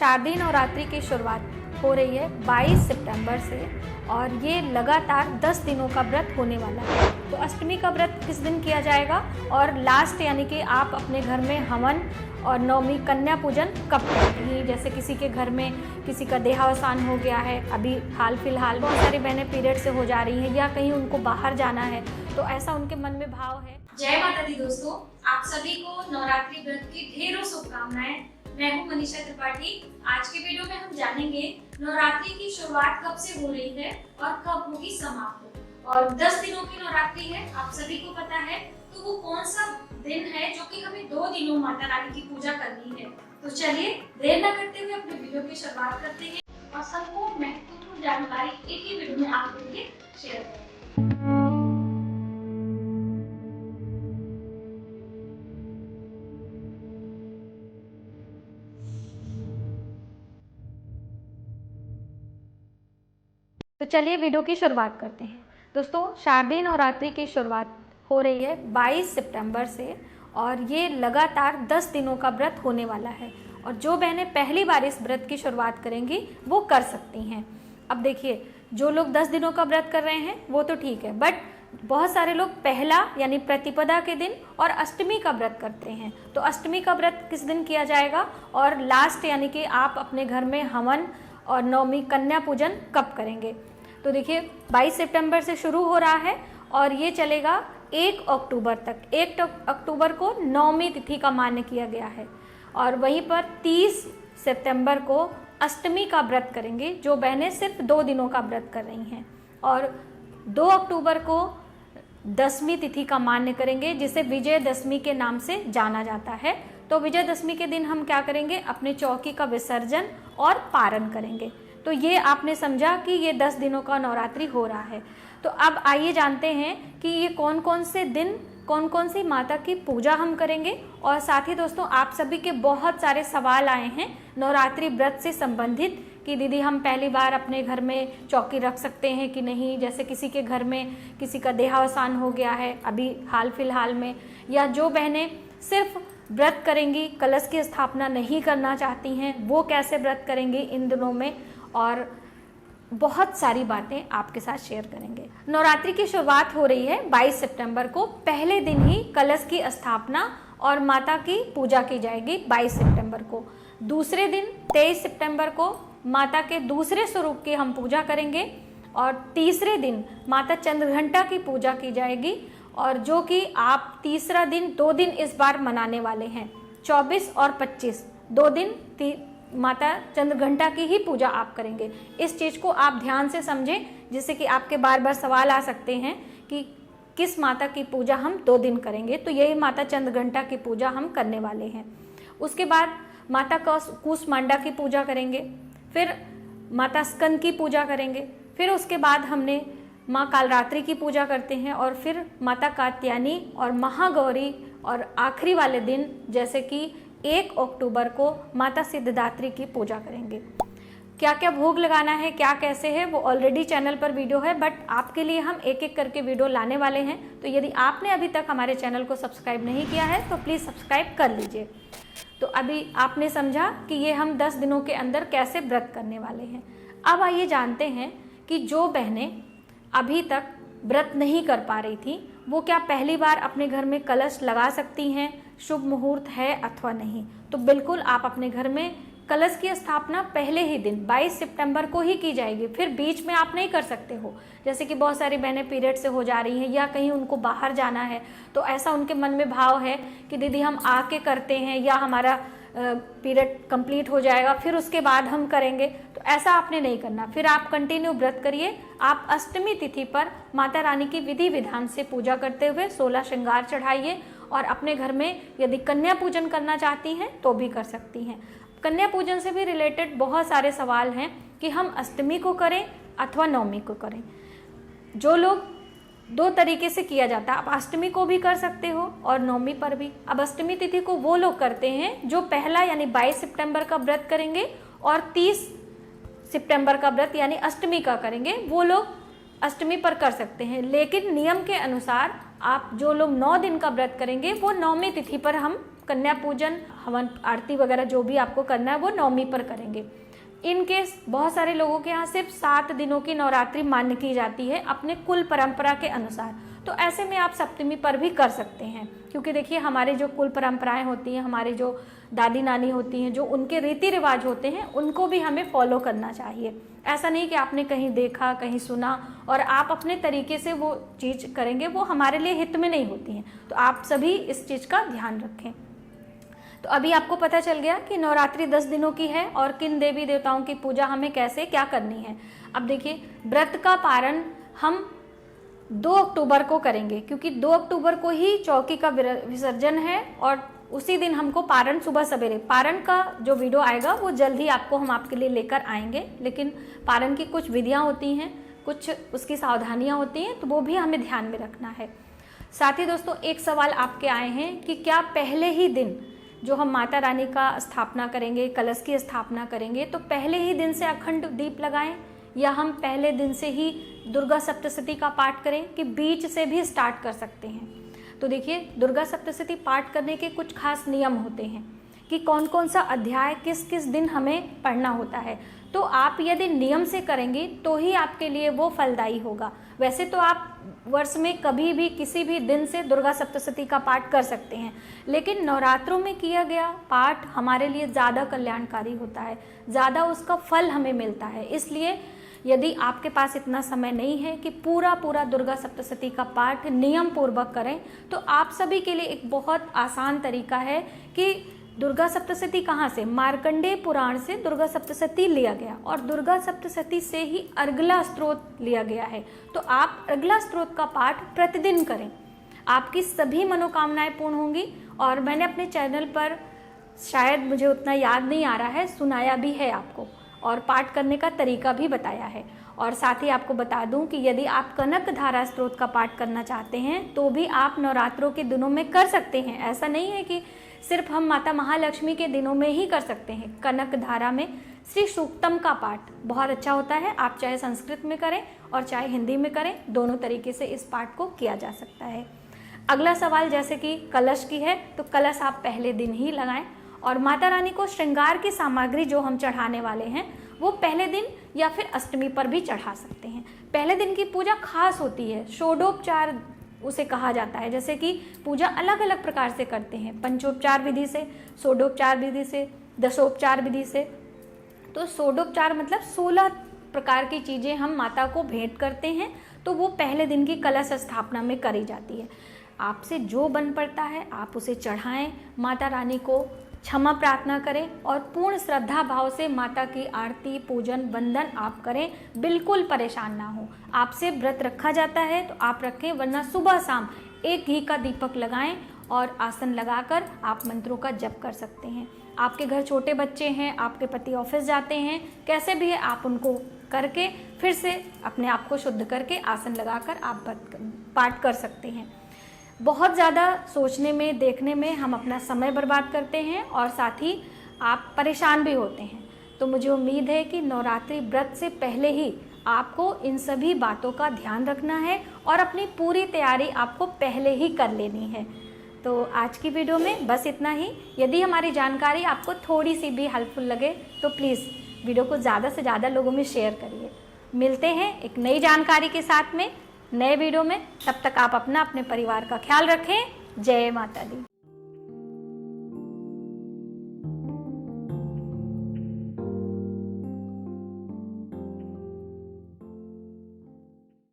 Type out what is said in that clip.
शारदीय नवरात्रि की शुरुआत हो रही है 22 सितंबर से और ये लगातार 10 दिनों का व्रत होने वाला है। तो अष्टमी का व्रत किस दिन किया जाएगा और लास्ट यानी कि आप अपने घर में हवन और नवमी कन्या पूजन कब करेंगी। जैसे किसी के घर में किसी का देहावसान हो गया है, अभी हाल फिलहाल बहुत सारी बहनें पीरियड से हो जा रही हैं या कहीं उनको बाहर जाना है, तो ऐसा उनके मन में भाव है। जय माता दी दोस्तों, आप सभी को नवरात्रि व्रत की ढेरों शुभकामनाएं। मैं हूं मनीषा त्रिपाठी। आज के वीडियो में हम जानेंगे नवरात्रि की शुरुआत कब से हो रही है और कब होगी समाप्त। और 10 दिनों की नवरात्रि है, आप सभी को पता है। तो वो कौन सा दिन है जो कि हमें 2 दिनों माता रानी की पूजा करनी है। तो चलिए देर न करते हुए अपने वीडियो की शुरुआत करते हैं और संपूर्ण महत्वपूर्ण जानकारी एक ही वीडियो में आपके लिए शेयर करेंगे। तो चलिए वीडियो की शुरुआत करते हैं। दोस्तों, शारदीय नवरात्रि की शुरुआत हो रही है 22 सितंबर से और ये लगातार 10 दिनों का व्रत होने वाला है। और जो बहनें पहली बार इस व्रत की शुरुआत करेंगी वो कर सकती हैं। अब देखिए, जो लोग 10 दिनों का व्रत कर रहे हैं वो तो ठीक है, बट बहुत सारे लोग पहला यानी प्रतिपदा के दिन और अष्टमी का व्रत करते हैं। तो अष्टमी का व्रत किस दिन किया जाएगा और लास्ट यानी कि आप अपने घर में हवन और नवमी कन्या पूजन कब करेंगे। तो देखिए, 22 सितंबर से शुरू हो रहा है और ये चलेगा 1 अक्टूबर तक। 1 अक्टूबर को नवमी तिथि का मान्य किया गया है और वहीं पर 30 सितंबर को अष्टमी का व्रत करेंगे जो बहनें सिर्फ 2 दिनों का व्रत कर रही हैं। और 2 अक्टूबर को दशमी तिथि का मान्य करेंगे जिसे विजयदशमी के नाम से जाना जाता है। तो विजयदशमी के दिन हम क्या करेंगे, अपने चौकी का विसर्जन और पारण करेंगे। तो ये आपने समझा कि ये 10 दिनों का नवरात्रि हो रहा है। तो अब आइए जानते हैं कि ये कौन कौन से दिन कौन कौन सी माता की पूजा हम करेंगे। और साथ ही दोस्तों, आप सभी के बहुत सारे सवाल आए हैं नवरात्रि व्रत से संबंधित कि दीदी हम पहली बार अपने घर में चौकी रख सकते हैं कि नहीं। जैसे किसी के घर में किसी का देहावसान हो गया है अभी हाल फिलहाल में, या जो बहनें सिर्फ व्रत करेंगी, कलश की स्थापना नहीं करना चाहती हैं, वो कैसे व्रत करेंगी इन दिनों में। और बहुत सारी बातें आपके साथ शेयर करेंगे। नवरात्रि की शुरुआत हो रही है 22 सितंबर को। पहले दिन ही कलश की स्थापना और माता की पूजा की जाएगी 22 सितंबर को। दूसरे दिन 23 सितंबर को माता के दूसरे स्वरूप की हम पूजा करेंगे और तीसरे दिन माता चंद्रघंटा की पूजा की जाएगी। और जो कि आप तीसरा दिन 2 दिन इस बार मनाने वाले हैं, 24 और 25 2 दिन माता चंद्रघंटा की ही पूजा आप करेंगे। इस चीज़ को आप ध्यान से समझें, जिससे कि आपके बार बार सवाल आ सकते हैं कि किस माता की पूजा हम 2 दिन करेंगे। तो यही माता चंद्रघंटा की पूजा हम करने वाले हैं। उसके बाद माता कूष्मांडा की पूजा करेंगे, फिर माता स्कंद की पूजा करेंगे, फिर उसके बाद हमने माँ कालरात्रि की पूजा करते हैं और फिर माता कात्यायनी और महागौरी, और आखिरी वाले दिन जैसे कि 1 अक्टूबर को माता सिद्धिदात्री की पूजा करेंगे। क्या क्या भोग लगाना है, क्या कैसे है, वो ऑलरेडी चैनल पर वीडियो है, बट आपके लिए हम एक एक करके वीडियो लाने वाले हैं। तो यदि आपने अभी तक हमारे चैनल को सब्सक्राइब नहीं किया है तो प्लीज़ सब्सक्राइब कर लीजिए। तो अभी आपने समझा कि ये हम 10 दिनों के अंदर कैसे व्रत करने वाले हैं। अब आइए जानते हैं कि जो बहनें अभी तक व्रत नहीं कर पा रही थी वो क्या पहली बार अपने घर में कलश लगा सकती हैं, शुभ मुहूर्त है अथवा नहीं। तो बिल्कुल आप अपने घर में कलश की स्थापना पहले ही दिन 22 सितंबर को ही की जाएगी, फिर बीच में आप नहीं कर सकते हो। जैसे कि बहुत सारी बहनें पीरियड से हो जा रही हैं या कहीं उनको बाहर जाना है, तो ऐसा उनके मन में भाव है कि दीदी हम आके करते हैं या हमारा पीरियड कंप्लीट हो जाएगा फिर उसके बाद हम करेंगे। तो ऐसा आपने नहीं करना, फिर आप कंटिन्यू व्रत करिए। आप अष्टमी तिथि पर माता रानी की विधि विधान से पूजा करते हुए 16 श्रृंगार चढ़ाइए और अपने घर में यदि कन्या पूजन करना चाहती हैं तो भी कर सकती हैं। कन्या पूजन से भी रिलेटेड बहुत सारे सवाल हैं कि हम अष्टमी को करें अथवा नवमी को करें। जो लोग 2 तरीके से किया जाता है, आप अष्टमी को भी कर सकते हो और नवमी पर भी। अब अष्टमी तिथि को वो लोग करते हैं जो पहला यानी 22 सितंबर का व्रत करेंगे और 30 सितंबर का व्रत यानी अष्टमी का करेंगे, वो लोग अष्टमी पर कर सकते हैं। लेकिन नियम के अनुसार आप जो लोग 9 दिन का व्रत करेंगे वो नवमी तिथि पर हम कन्या पूजन, हवन आरती वगैरह जो भी आपको करना है वो नवमी पर करेंगे। इन केस बहुत सारे लोगों के यहाँ सिर्फ 7 दिनों की नवरात्रि मान्य की जाती है अपने कुल परंपरा के अनुसार, तो ऐसे में आप सप्तमी पर भी कर सकते हैं, क्योंकि देखिए हमारे जो कुल परंपराएं होती हैं, हमारे जो दादी नानी होती हैं, जो उनके रीति रिवाज होते हैं उनको भी हमें फॉलो करना चाहिए। ऐसा नहीं कि आपने कहीं देखा, कहीं सुना और आप अपने तरीके से वो चीज़ करेंगे, वो हमारे लिए हित में नहीं होती हैं। तो आप सभी इस चीज़ का ध्यान रखें। तो अभी आपको पता चल गया कि नवरात्रि 10 दिनों की है और किन देवी देवताओं की पूजा हमें कैसे क्या करनी है। अब देखिए, व्रत का पारण हम 2 अक्टूबर को करेंगे, क्योंकि 2 अक्टूबर को ही चौकी का विसर्जन है और उसी दिन हमको पारण सुबह सवेरे, पारण का जो वीडियो आएगा वो जल्द ही आपको हम आपके लिए लेकर आएंगे, लेकिन पारण की कुछ विधियां होती हैं, कुछ उसकी सावधानियां होती हैं, तो वो भी हमें ध्यान में रखना है। साथ ही दोस्तों, एक सवाल आपके आए हैं कि क्या पहले ही दिन जो हम माता रानी का स्थापना करेंगे, कलश की स्थापना करेंगे, तो पहले ही दिन से अखंड दीप लगाएं या हम पहले दिन से ही दुर्गा सप्तशती का पाठ करें कि बीच से भी स्टार्ट कर सकते हैं। तो देखिए, दुर्गा सप्तशती पाठ करने के कुछ खास नियम होते हैं कि कौन कौन सा अध्याय किस किस दिन हमें पढ़ना होता है। तो आप यदि नियम से करेंगे तो ही आपके लिए वो फलदायी होगा। वैसे तो आप वर्ष में कभी भी किसी भी दिन से दुर्गा सप्तशती का पाठ कर सकते हैं, लेकिन नवरात्रों में किया गया पाठ हमारे लिए ज़्यादा कल्याणकारी होता है, ज़्यादा उसका फल हमें मिलता है। इसलिए यदि आपके पास इतना समय नहीं है कि पूरा दुर्गा सप्तशती का पाठ नियम पूर्वक करें, तो आप सभी के लिए एक बहुत आसान तरीका है कि दुर्गा सप्तशती कहाँ से, मार्कंडेय पुराण से दुर्गा सप्तशती लिया गया और दुर्गा सप्तशती से ही अर्गला स्तोत्र लिया गया है। तो आप अर्गला स्तोत्र का पाठ प्रतिदिन करें, आपकी सभी मनोकामनाएं पूर्ण होंगी। और मैंने अपने चैनल पर, शायद मुझे उतना याद नहीं आ रहा है, सुनाया भी है आपको और पाठ करने का तरीका भी बताया है। और साथ ही आपको बता दूं कि यदि आप कनक धारा स्तोत्र का पाठ करना चाहते हैं तो भी आप नवरात्रों के दिनों में कर सकते हैं। ऐसा नहीं है कि सिर्फ हम माता महालक्ष्मी के दिनों में ही कर सकते हैं। कनक धारा में श्री सूक्तम का पाठ बहुत अच्छा होता है, आप चाहे संस्कृत में करें और चाहे हिंदी में करें, दोनों तरीके से इस पाठ को किया जा सकता है। अगला सवाल जैसे कि कलश की है, तो कलश आप पहले दिन ही लगाएं और माता रानी को श्रृंगार की सामग्री जो हम चढ़ाने वाले हैं वो पहले दिन या फिर अष्टमी पर भी चढ़ा सकते हैं। पहले दिन की पूजा खास होती है, षोडोपचार उसे कहा जाता है, जैसे कि पूजा अलग अलग प्रकार से करते हैं, पंचोपचार विधि से, षोडोपचार विधि से, दशोपचार विधि से। तो षोडोपचार मतलब 16 प्रकार की चीज़ें हम माता को भेंट करते हैं, तो वो पहले दिन की कलश स्थापना में करी जाती है। आपसे जो बन पड़ता है आप उसे चढ़ाएं, माता रानी को क्षमा प्रार्थना करें और पूर्ण श्रद्धा भाव से माता की आरती, पूजन, वंदन आप करें, बिल्कुल परेशान ना हो। आपसे व्रत रखा जाता है तो आप रखें, वरना सुबह शाम एक घी का दीपक लगाएं और आसन लगाकर आप मंत्रों का जप कर सकते हैं। आपके घर छोटे बच्चे हैं, आपके पति ऑफिस जाते हैं, कैसे भी है आप उनको करके फिर से अपने आप को शुद्ध करके आसन लगाकर आप पाठ कर सकते हैं। बहुत ज़्यादा सोचने में, देखने में हम अपना समय बर्बाद करते हैं और साथ ही आप परेशान भी होते हैं। तो मुझे उम्मीद है कि नवरात्रि व्रत से पहले ही आपको इन सभी बातों का ध्यान रखना है और अपनी पूरी तैयारी आपको पहले ही कर लेनी है। तो आज की वीडियो में बस इतना ही। यदि हमारी जानकारी आपको थोड़ी सी भी हेल्पफुल लगे तो प्लीज़ वीडियो को ज़्यादा से ज़्यादा लोगों में शेयर करिए। मिलते हैं एक नई जानकारी के साथ में नए वीडियो में। तब तक आप अपने परिवार का ख्याल रखें। जय माता दी।